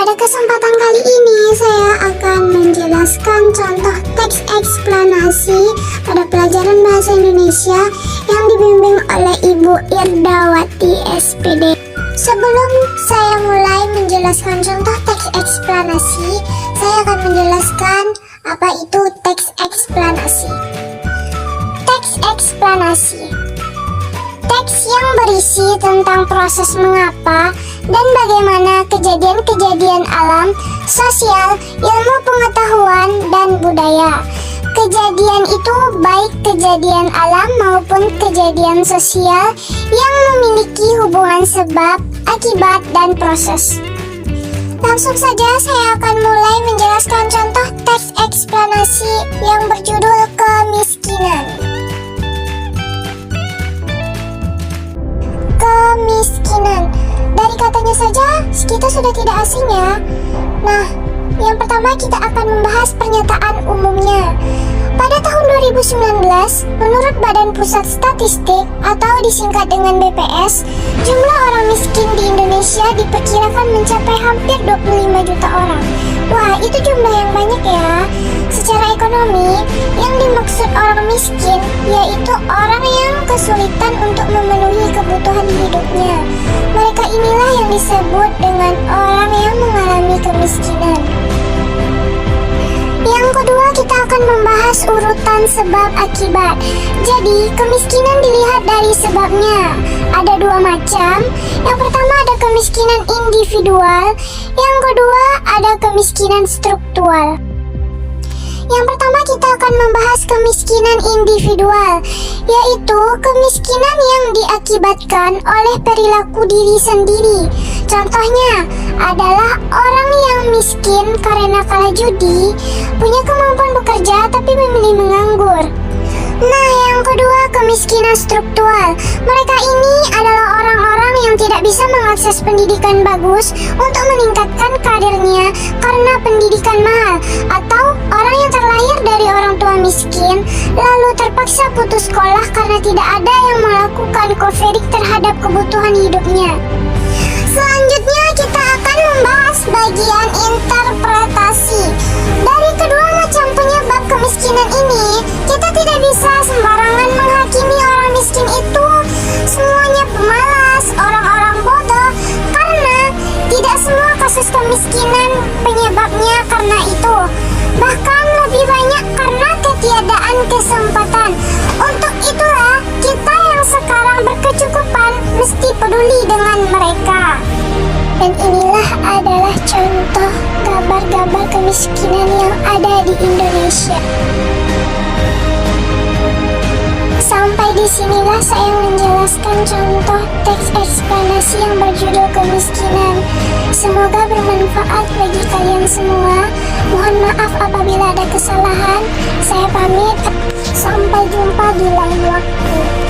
Pada kesempatan kali ini saya akan menjelaskan contoh teks eksplanasi pada pelajaran Bahasa Indonesia yang dibimbing oleh Ibu Irdawati SPD. Sebelum saya mulai menjelaskan contoh teks eksplanasi, saya akan menjelaskan apa itu teks eksplanasi. Teks eksplanasi, teks yang berisi tentang proses mengapa dan bagaimana kejadian-kejadian alam, sosial, ilmu pengetahuan, dan budaya. Kejadian itu baik kejadian alam maupun kejadian sosial yang memiliki hubungan sebab, akibat, dan proses. Langsung saja saya akan mulai menjelaskan contoh teks eksplanasi yang berjudul kemiskinan. Kemiskinan. Dari katanya saja, kita sudah tidak asing ya. Nah, yang pertama kita akan membahas pernyataan umumnya. Pada tahun 2019, menurut Badan Pusat Statistik atau disingkat dengan BPS, jumlah orang miskin di Indonesia diperkirakan mencapai hampir 25 juta orang. Wah, itu jumlah yang banyak ya. Secara ekonomi, yang dimaksud orang miskin yaitu orang yang kesulitan untuk memenuhi kebutuhan hidupnya. Mereka inilah yang disebut dengan orang yang mengalami kemiskinan. Yang kedua, kita akan membahas urutan sebab akibat. Jadi, kemiskinan dilihat dari sebabnya. Ada dua macam. Yang pertama ada kemiskinan individual, yang kedua ada kemiskinan struktural. Yang pertama kita akan membahas kemiskinan individual, yaitu kemiskinan yang diakibatkan oleh perilaku diri sendiri. Contohnya adalah orang yang miskin karena kalah judi, punya kemampuan bekerja tapi memilih menganggur. Nah, yang kedua kemiskinan struktural. Mereka ini adalah orang-orang yang tidak bisa mengakses pendidikan bagus untuk meningkatkan karirnya karena pendidikan mahal, atau orang yang terlahir dari orang tua miskin lalu terpaksa putus sekolah karena tidak ada yang melakukan coverage terhadap kebutuhan hidupnya. Selanjutnya kita akan membahas bagian interpretasi. Dari kedua macam penyebab kemiskinan ini, kita tidak bisa sembarangan menghakimi orang miskin itu semuanya pemalas, orang-orang bodoh, karena tidak semua kasus kemiskinan penyebabnya karena itu. Bahkan lebih banyak karena ketiadaan kesempatan. Untuk itulah kita yang sekarang berkecukupan mesti peduli dengan mereka. Dan inilah adalah contoh gambar-gambar kemiskinan yang ada di Indonesia. Sampai disinilah saya menjelaskan contoh teks eksplanasi yang berjudul kemiskinan. Semoga bermanfaat bagi kalian semua. Mohon maaf apabila ada kesalahan. Saya pamit. Sampai jumpa di lain waktu.